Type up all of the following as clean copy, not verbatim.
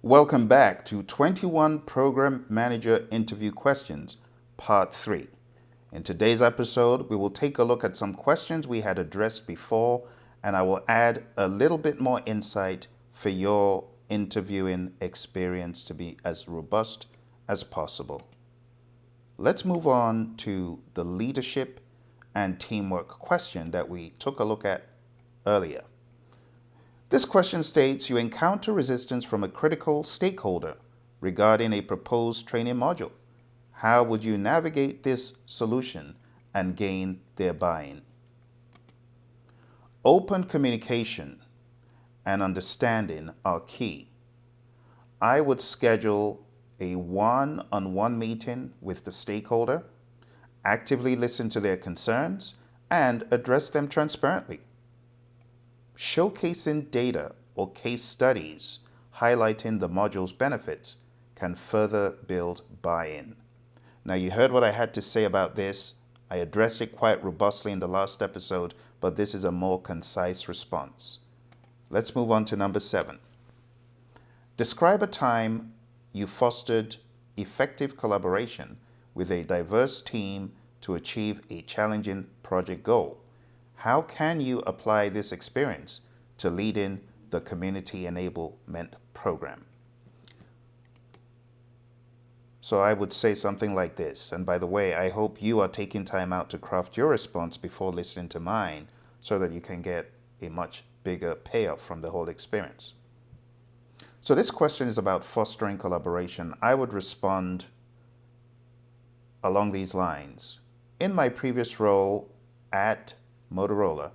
Welcome back to 21 Program Manager Interview Questions, Part 3. In today's episode, we will take a look at some questions we had addressed before, and I will add a little bit more insight for your interviewing experience to be as robust as possible. Let's move on to the leadership and teamwork question that we took a look at earlier. This question states you encounter resistance from a critical stakeholder regarding a proposed training module. How would you navigate this solution and gain their buy-in? Open communication and understanding are key. I would schedule a one-on-one meeting with the stakeholder, actively listen to their concerns, and address them transparently. Showcasing data or case studies highlighting the module's benefits can further build buy-in. Now, you heard what I had to say about this. I addressed it quite robustly in the last episode, but this is a more concise response. Let's move on to number 7. Describe a time you fostered effective collaboration with a diverse team to achieve a challenging project goal. How can you apply this experience to leading the community enablement program? So I would say something like this. And by the way, I hope you are taking time out to craft your response before listening to mine so that you can get a much bigger payoff from the whole experience. So this question is about fostering collaboration. I would respond along these lines. In my previous role at Motorola,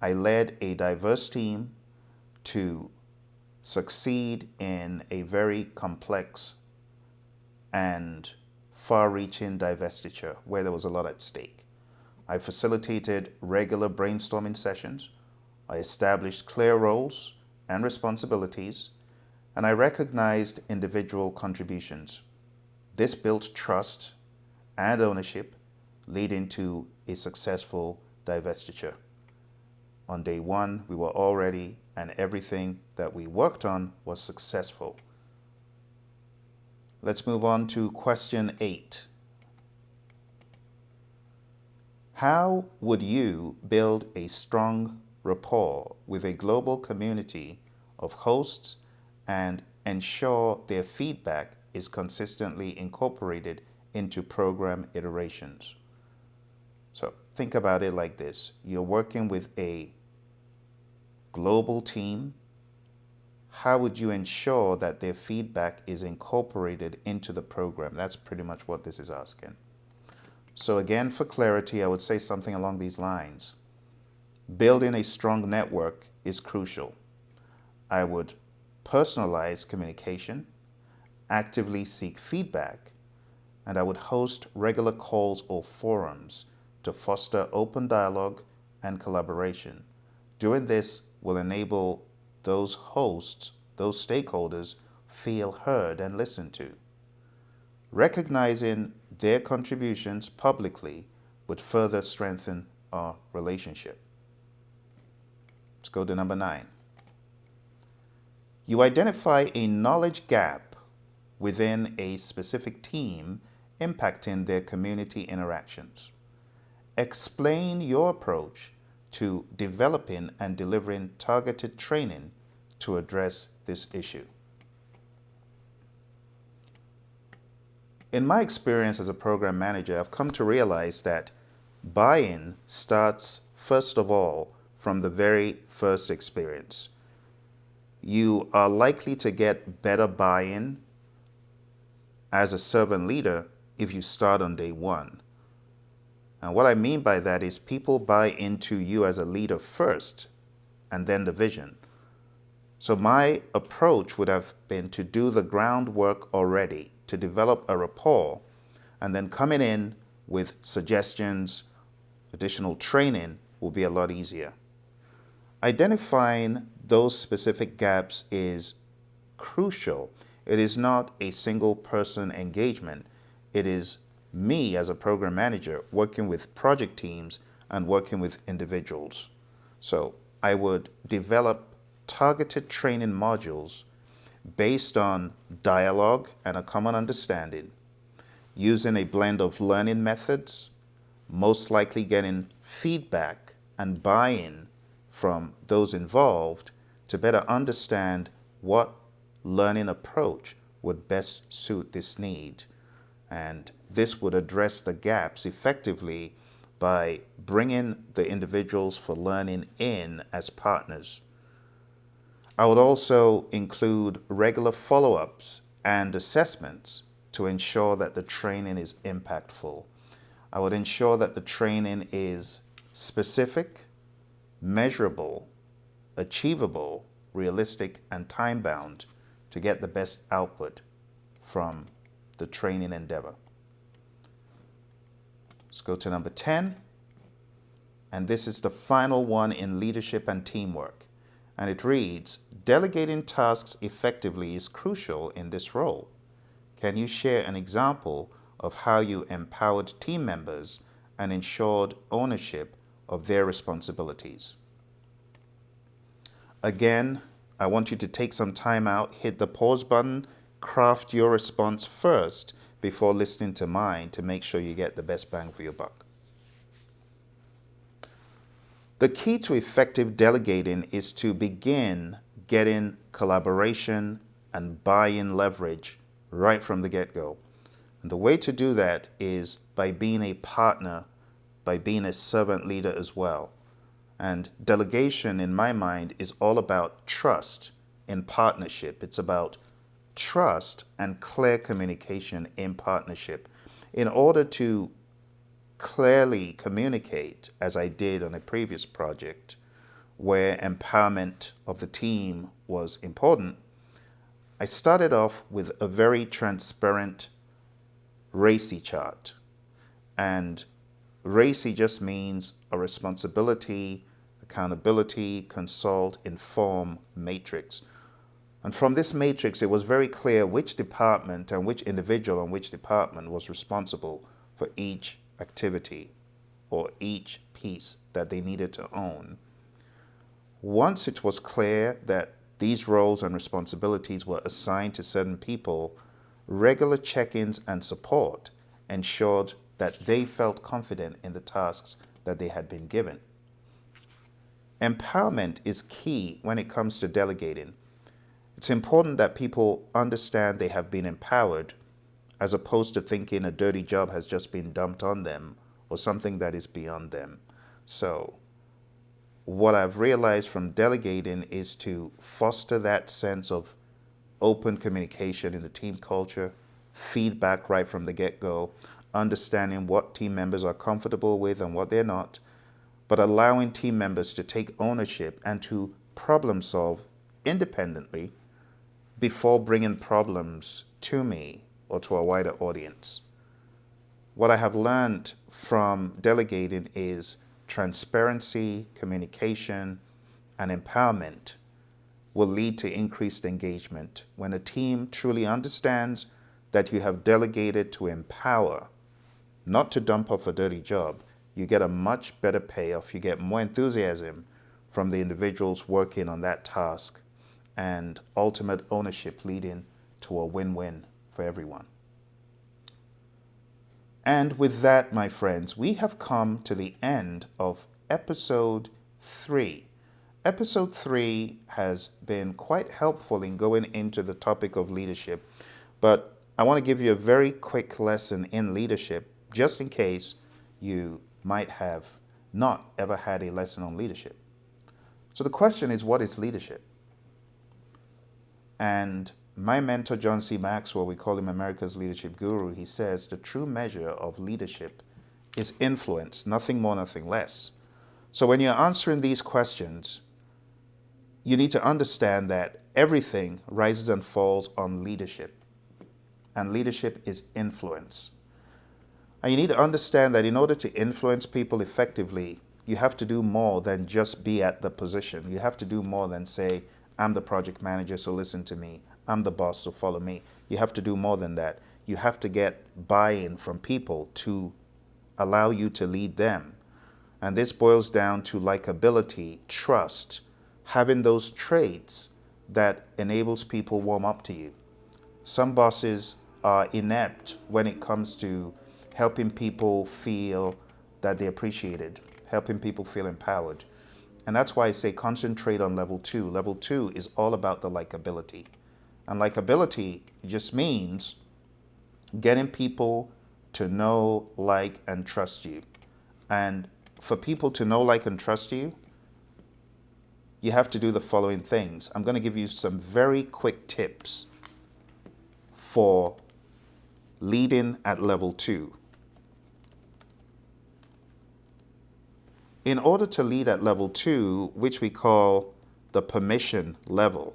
I led a diverse team to succeed in a very complex and far-reaching divestiture where there was a lot at stake. I facilitated regular brainstorming sessions. I established clear roles and responsibilities, and I recognized individual contributions. This built trust and ownership, leading to a successful divestiture. On day 1, we were all ready, and everything that we worked on was successful. Let's move on to question 8. How would you build a strong rapport with a global community of hosts and ensure their feedback is consistently incorporated into program iterations? So think about it like this. You're working with a global team. How would you ensure that their feedback is incorporated into the program? That's pretty much what this is asking. So again, for clarity, I would say something along these lines. Building a strong network is crucial. I would personalize communication, actively seek feedback, and I would host regular calls or forums to foster open dialogue and collaboration. Doing this will enable those hosts, those stakeholders, feel heard and listened to. Recognizing their contributions publicly would further strengthen our relationship. Let's go to number 9. You identify a knowledge gap within a specific team impacting their community interactions. Explain your approach to developing and delivering targeted training to address this issue. In my experience as a program manager, I've come to realize that buy-in starts first of all from the very first experience. You are likely to get better buy-in as a servant leader if you start on day 1. And what I mean by that is people buy into you as a leader first and then the vision. So my approach would have been to do the groundwork already, to develop a rapport, and then coming in with suggestions, additional training will be a lot easier. Identifying those specific gaps is crucial. It is not a single person engagement. It is me as a program manager working with project teams and working with individuals. So I would develop targeted training modules based on dialogue and a common understanding, using a blend of learning methods, most likely getting feedback and buy-in from those involved to better understand what learning approach would best suit this need. And this would address the gaps effectively by bringing the individuals for learning in as partners. I would also include regular follow-ups and assessments to ensure that the training is impactful. I would ensure that the training is specific, measurable, achievable, realistic, and time-bound to get the best output from the training endeavor. Let's go to number 10. And this is the final one in leadership and teamwork. And it reads, delegating tasks effectively is crucial in this role. Can you share an example of how you empowered team members and ensured ownership of their responsibilities? Again, I want you to take some time out, hit the pause button, craft your response first before listening to mine to make sure you get the best bang for your buck. The key to effective delegating is to begin getting collaboration and buy-in leverage right from the get-go. And the way to do that is by being a partner, by being a servant leader as well. And delegation, in my mind, is all about trust in partnership. It's about trust and clear communication in partnership. In order to clearly communicate, as I did on a previous project, where empowerment of the team was important, I started off with a very transparent RACI chart. And RACI just means a responsibility, accountability, consult, inform matrix. And from this matrix, it was very clear which department and which individual and which department was responsible for each activity or each piece that they needed to own. Once it was clear that these roles and responsibilities were assigned to certain people, regular check-ins and support ensured that they felt confident in the tasks that they had been given. Empowerment is key when it comes to delegating. It's important that people understand they have been empowered, as opposed to thinking a dirty job has just been dumped on them or something that is beyond them. So what I've realized from delegating is to foster that sense of open communication in the team culture, feedback right from the get-go, understanding what team members are comfortable with and what they're not, but allowing team members to take ownership and to problem solve independently before bringing problems to me or to a wider audience. What I have learned from delegating is transparency, communication, and empowerment will lead to increased engagement. When a team truly understands that you have delegated to empower, not to dump off a dirty job, you get a much better payoff. You get more enthusiasm from the individuals working on that task and ultimate ownership leading to a win-win for everyone. And with that, my friends, we have come to the end of episode 3. Episode 3 has been quite helpful in going into the topic of leadership, but I want to give you a very quick lesson in leadership, just in case you might have not ever had a lesson on leadership. So the question is, what is leadership? And my mentor, John C. Maxwell, we call him America's leadership guru, he says the true measure of leadership is influence, nothing more, nothing less. So when you're answering these questions, you need to understand that everything rises and falls on leadership. And leadership is influence. And you need to understand that in order to influence people effectively, you have to do more than just be at the position. You have to do more than say, I'm the project manager, so listen to me. I'm the boss, so follow me. You have to do more than that. You have to get buy-in from people to allow you to lead them. And this boils down to likability, trust, having those traits that enables people warm up to you. Some bosses are inept when it comes to helping people feel that they're appreciated, helping people feel empowered. And that's why I say concentrate on level two. Level two is all about the likability. And likability just means getting people to know, like, and trust you. And for people to know, like, and trust you, you have to do the following things. I'm going to give you some very quick tips for leading at level two. In order to lead at level two, which we call the permission level,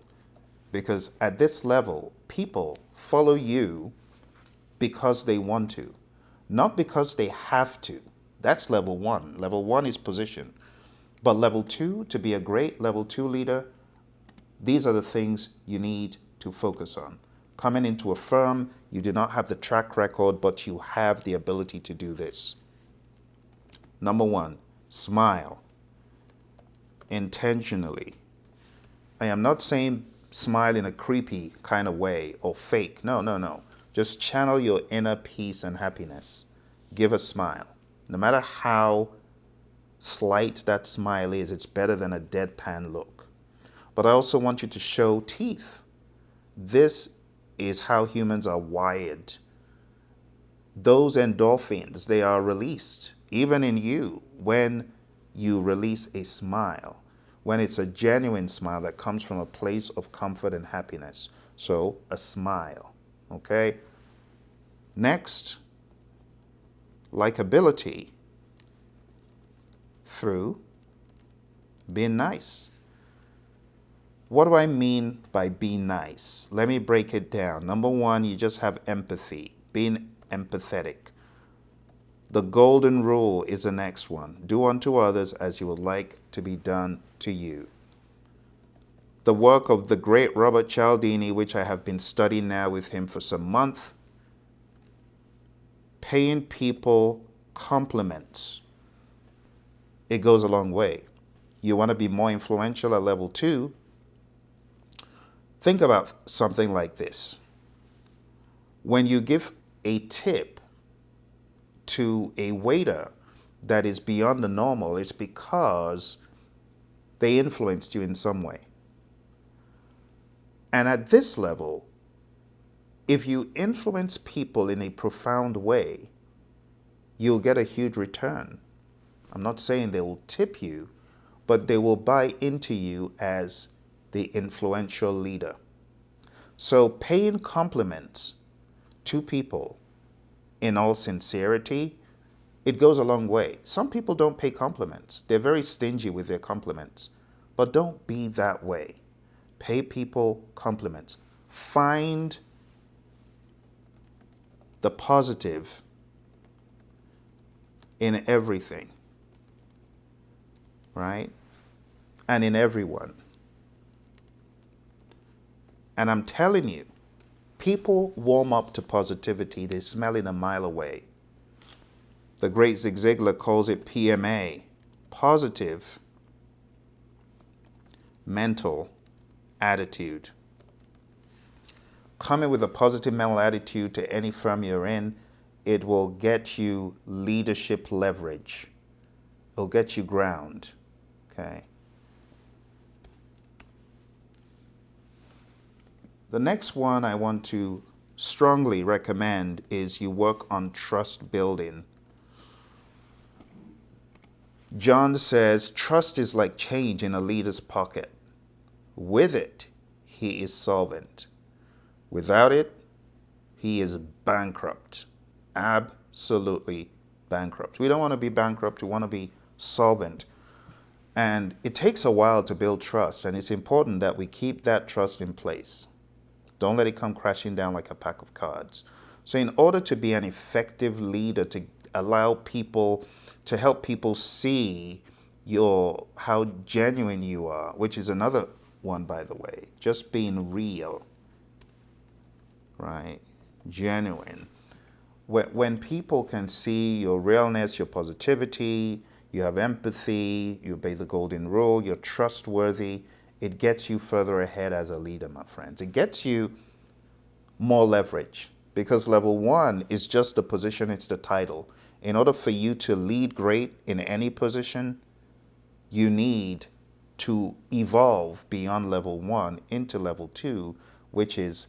because at this level, people follow you because they want to, not because they have to. That's level one. Level one is position. But level two, to be a great level two leader, these are the things you need to focus on. Coming into a firm, you do not have the track record, but you have the ability to do this. Number one, smile intentionally. I am not saying smile in a creepy kind of way or fake. No, no, no. Just channel your inner peace and happiness. Give a smile. No matter how slight that smile is, it's better than a deadpan look. But I also want you to show teeth. This is how humans are wired. Those endorphins, they are released, even in you, when you release a smile, when it's a genuine smile that comes from a place of comfort and happiness. So, a smile, okay? Next, likability through being nice. What do I mean by being nice? Let me break it down. Number one, you just have empathy, being empathetic. The golden rule is the next one. Do unto others as you would like to be done to you. The work of the great Robert Cialdini, which I have been studying now with him for some months, paying people compliments. It goes a long way. You want to be more influential at level two? Think about something like this. When you give a tip to a waiter that is beyond the normal, it's because they influenced you in some way. And at this level, if you influence people in a profound way, you'll get a huge return. I'm not saying they will tip you, but they will buy into you as the influential leader. So paying compliments to people in all sincerity, it goes a long way. Some people don't pay compliments. They're very stingy with their compliments. But don't be that way. Pay people compliments. Find the positive in everything, right? And in everyone. And I'm telling you, people warm up to positivity. They smell it a mile away. The great Zig Ziglar calls it PMA, positive mental attitude. Coming with a positive mental attitude to any firm you're in, it will get you leadership leverage. It'll get you ground, okay? The next one I want to strongly recommend is you work on trust building. John says, trust is like change in a leader's pocket. With it, he is solvent. Without it, he is bankrupt. Absolutely bankrupt. We don't want to be bankrupt. We want to be solvent. And it takes a while to build trust, and it's important that we keep that trust in place. Don't let it come crashing down like a pack of cards. So in order to be an effective leader, to allow people, to help people see how genuine you are, which is another one, by the way, just being real, right? Genuine. When people can see your realness, your positivity, you have empathy, you obey the golden rule, you're trustworthy, it gets you further ahead as a leader, my friends. It gets you more leverage because level one is just the position, it's the title. In order for you to lead great in any position, you need to evolve beyond level one into level two, which is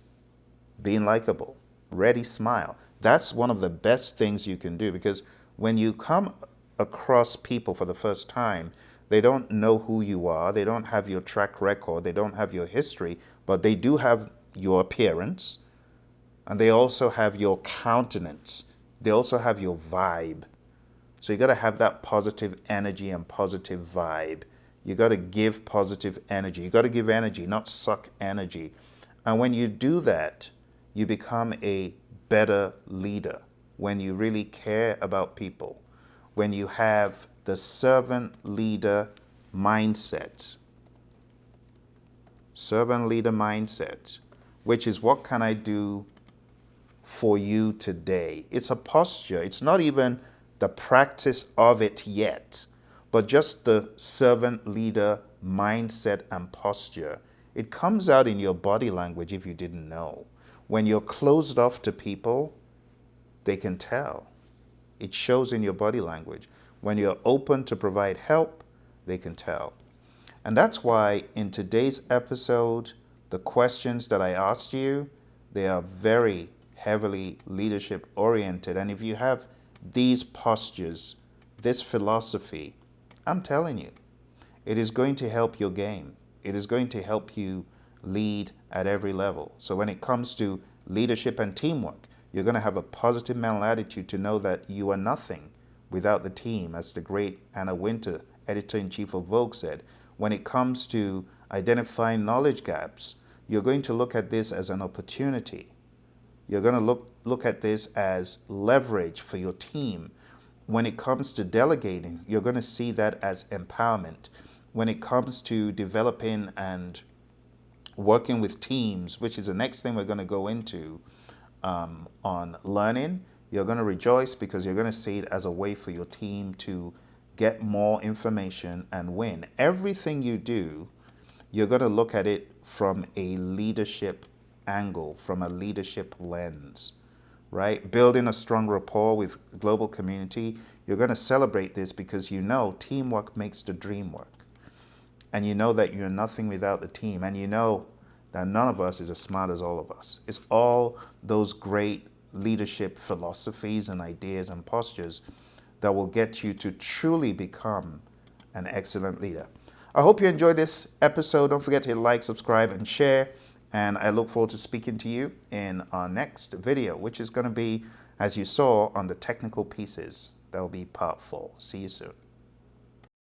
being likable, ready, smile. That's one of the best things you can do because when you come across people for the first time, they don't know who you are, they don't have your track record, they don't have your history, but they do have your appearance and they also have your countenance. They also have your vibe. So you got to have that positive energy and positive vibe. You got to give positive energy. You got to give energy, not suck energy. And when you do that, you become a better leader. When you really care about people, when you have the servant leader mindset, which is what can I do for you today? It's a posture. It's not even the practice of it yet, but just the servant leader mindset and posture. It comes out in your body language if you didn't know. When you're closed off to people, they can tell. It shows in your body language. When you're open to provide help, they can tell. And that's why in today's episode, the questions that I asked you, they are very heavily leadership oriented. And if you have these postures, this philosophy, I'm telling you, it is going to help your game. It is going to help you lead at every level. So when it comes to leadership and teamwork, you're going to have a positive mental attitude to know that you are nothing without the team, as the great Anna Wintour, editor-in-chief of Vogue, said. When it comes to identifying knowledge gaps, you're going to look at this as an opportunity. You're going to look at this as leverage for your team. When it comes to delegating, you're going to see that as empowerment. When it comes to developing and working with teams, which is the next thing we're going to go into on learning, you're going to rejoice because you're going to see it as a way for your team to get more information and win. Everything you do, you're going to look at it from a leadership angle, from a leadership lens, right? Building a strong rapport with global community, you're going to celebrate this because you know teamwork makes the dream work. And you know that you're nothing without the team. And you know that none of us is as smart as all of us. It's all those great leadership philosophies and ideas and postures that will get you to truly become an excellent leader. I hope you enjoyed this episode. Don't forget to hit like, subscribe, and share. And I look forward to speaking to you in our next video, which is going to be, as you saw, on the technical pieces. That will be part 4. See you soon.